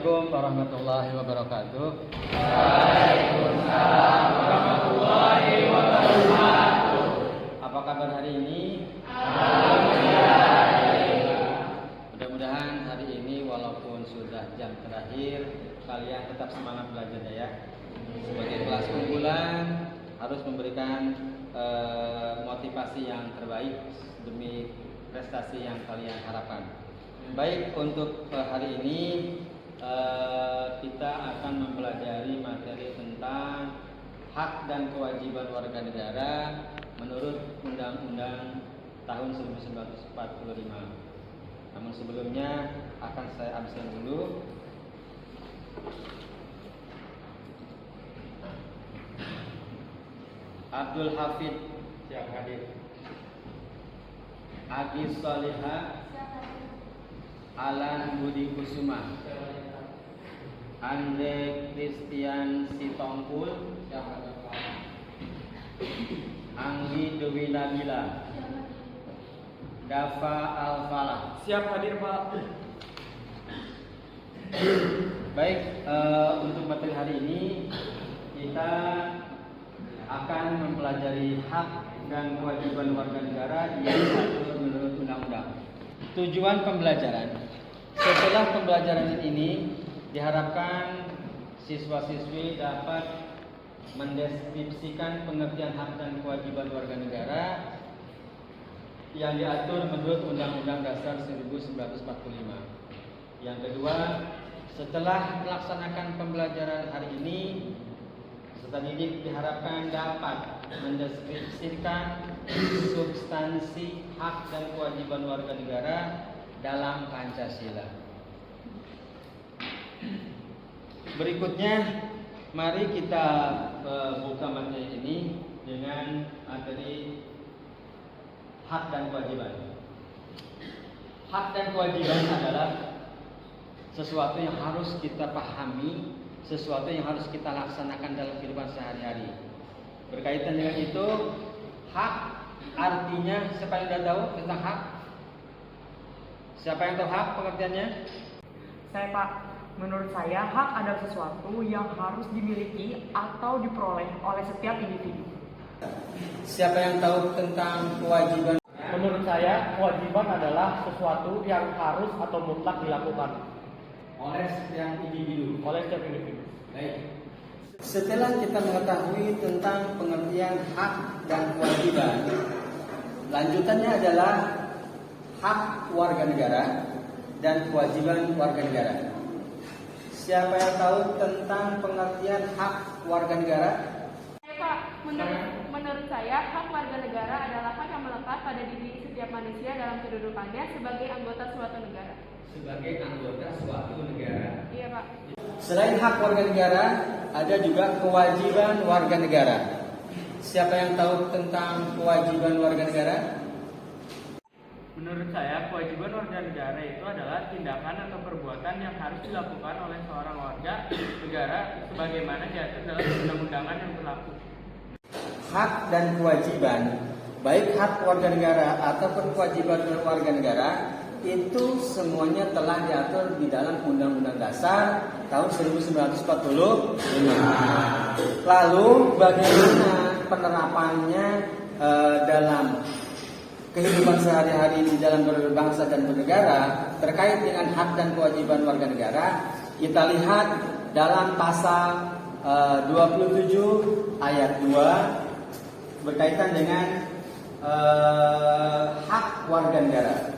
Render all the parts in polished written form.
Assalamualaikum warahmatullahi wabarakatuh. Waalaikumsalam warahmatullahi wabarakatuh. Apa kabar hari ini? Alhamdulillah. Mudah-mudahan hari ini walaupun sudah jam terakhir, kalian tetap semangat belajar ya. Sebagai kelas unggulan harus memberikan motivasi yang terbaik demi prestasi yang kalian harapkan. Baik, untuk hari ini kita akan mempelajari materi tentang hak dan kewajiban warga negara menurut Undang-Undang tahun 1945. Namun sebelumnya akan saya absen dulu. Abdul Hafid siap hadir. Agis Salihah, Alan Budi Kusuma, Andre Christian Sitompul, Anggi Dewi Nabila, Dava Alfalah. Siap hadir, Pak. Baik, untuk materi hari ini kita akan mempelajari hak dan kewajiban warga negara yang diatur menurut undang-undang. Tujuan pembelajaran. Setelah pembelajaran ini diharapkan siswa-siswi dapat mendeskripsikan pengertian hak dan kewajiban warga negara yang diatur menurut Undang-Undang Dasar 1945. Yang kedua, setelah melaksanakan pembelajaran hari ini, peserta didik diharapkan dapat mendeskripsikan substansi hak dan kewajiban warga negara dalam Pancasila. Berikutnya, mari kita buka materi ini dengan materi hak dan kewajiban. Hak dan kewajiban adalah sesuatu yang harus kita pahami, sesuatu yang harus kita laksanakan dalam kehidupan sehari-hari. Berkaitan dengan itu, hak artinya, siapa yang sudah tahu tentang hak? Siapa yang tahu hak pengertiannya? Saya, Pak. Menurut saya, hak adalah sesuatu yang harus dimiliki atau diperoleh oleh setiap individu. Siapa yang tahu tentang kewajiban? Menurut saya, kewajiban adalah sesuatu yang harus atau mutlak dilakukan Oleh setiap individu. Baik. Setelah kita mengetahui tentang pengertian hak dan kewajiban, lanjutannya adalah hak warga negara dan kewajiban warga negara. Siapa yang tahu tentang pengertian hak warga negara? Pak, menurut saya hak warga negara adalah hak yang melekat pada diri setiap manusia dalam kedudukannya sebagai anggota suatu negara. Sebagai anggota suatu negara. Iya, Pak. Selain hak warga negara, ada juga kewajiban warga negara. Siapa yang tahu tentang kewajiban warga negara? Menurut saya, kewajiban warga negara itu adalah tindakan atau perbuatan yang harus dilakukan oleh seorang warga negara sebagaimana diatur dalam undang-undangan yang berlaku. Hak dan kewajiban, baik hak warga negara ataupun kewajiban warga negara, itu semuanya telah diatur di dalam Undang-Undang Dasar tahun 1945. Lalu bagaimana penerapannya dalam kehidupan sehari-hari di dalam berbangsa dan bernegara terkait dengan hak dan kewajiban warga negara? Kita lihat dalam pasal 27 ayat 2 berkaitan dengan hak warga negara.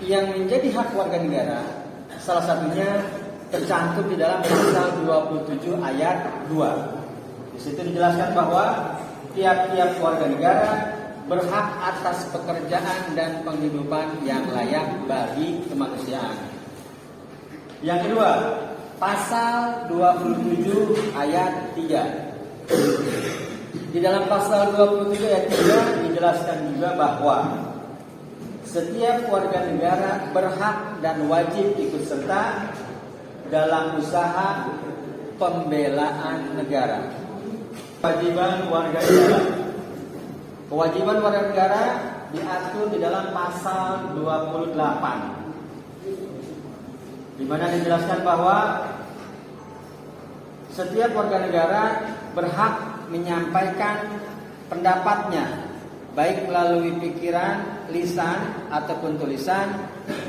Yang menjadi hak warga negara salah satunya tercantum di dalam pasal 27 ayat 2. Di situ dijelaskan bahwa tiap-tiap warga negara berhak atas pekerjaan dan penghidupan yang layak bagi kemanusiaan. Yang kedua, pasal 27 ayat 3. Di dalam pasal 27 ayat 3 dijelaskan juga bahwa setiap warga negara berhak dan wajib ikut serta dalam usaha pembelaan negara. Kewajiban warga negara. Kewajiban warga negara diatur di dalam pasal 28. di mana dijelaskan bahwa setiap warga negara berhak menyampaikan pendapatnya, baik melalui pikiran, lisan, ataupun tulisan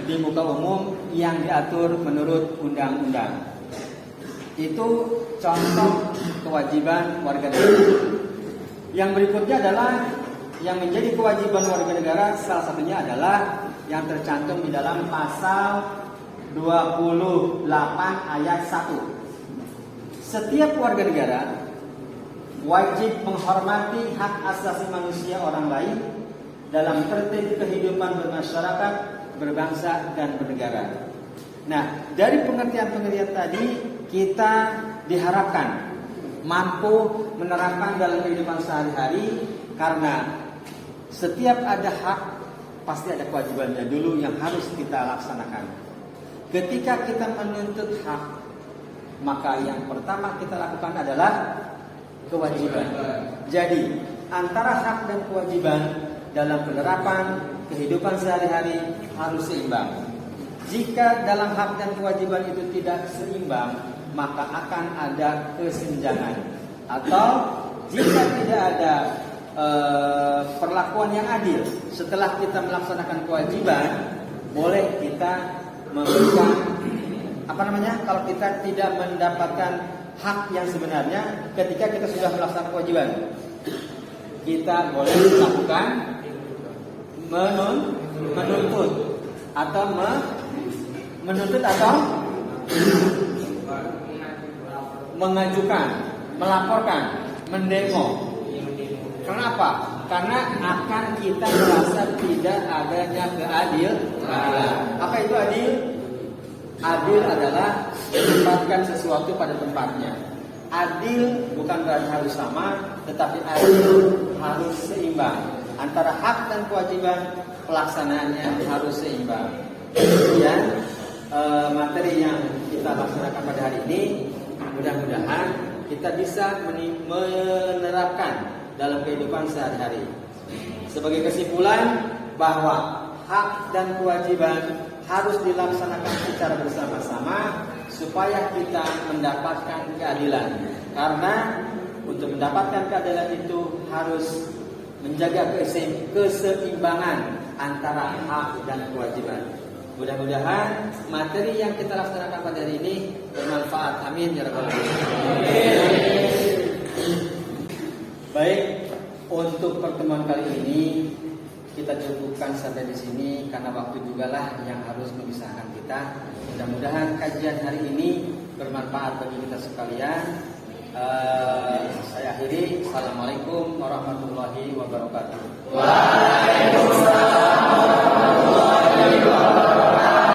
di muka umum yang diatur menurut undang-undang. Itu contoh kewajiban warga negara. Yang berikutnya adalah yang menjadi kewajiban warga negara, salah satunya adalah yang tercantum di dalam pasal 28 ayat 1. Setiap warga negara wajib menghormati hak asasi manusia orang lain dalam tertib kehidupan bermasyarakat, berbangsa, dan bernegara. Nah, dari pengertian-pengertian tadi kita diharapkan mampu menerapkan dalam kehidupan sehari-hari, karena setiap ada hak pasti ada kewajibannya dulu yang harus kita laksanakan. Ketika kita menuntut hak, maka yang pertama kita lakukan adalah kewajiban. Jadi antara hak dan kewajiban dalam penerapan kehidupan sehari-hari harus seimbang. Jika dalam hak dan kewajiban itu tidak seimbang, maka akan ada kesenjangan. Atau jika tidak ada perlakuan yang adil setelah kita melaksanakan kewajiban, boleh kita memberikan kalau kita tidak mendapatkan hak yang sebenarnya ketika kita sudah melaksanakan kewajiban, kita boleh melakukan menuntut atau mengajukan, melaporkan, mendemo. Kenapa? Karena akan kita merasa tidak adanya keadilan. Apa itu adil? Adil adalah menempatkan sesuatu pada tempatnya. Adil bukan berarti harus sama, tetapi adil harus seimbang. Antara hak dan kewajiban, pelaksanaannya harus seimbang. Kemudian materi yang kita laksanakan pada hari ini, mudah-mudahan kita bisa menerapkan dalam kehidupan sehari-hari. Sebagai kesimpulan, bahwa hak dan kewajiban harus dilaksanakan secara bersama-sama supaya kita mendapatkan keadilan. Karena untuk mendapatkan keadilan itu harus menjaga keseimbangan antara hak dan kewajiban. Mudah-mudahan materi yang kita laksanakan pada hari ini bermanfaat. Amin ya rabbal alamin. Baik, untuk pertemuan kali ini kita cukupkan sampai di sini karena waktu juga lah yang harus memisahkan kita. Mudah-mudahan kajian hari ini bermanfaat bagi kita sekalian. Saya akhiri. Assalamualaikum warahmatullahi wabarakatuh.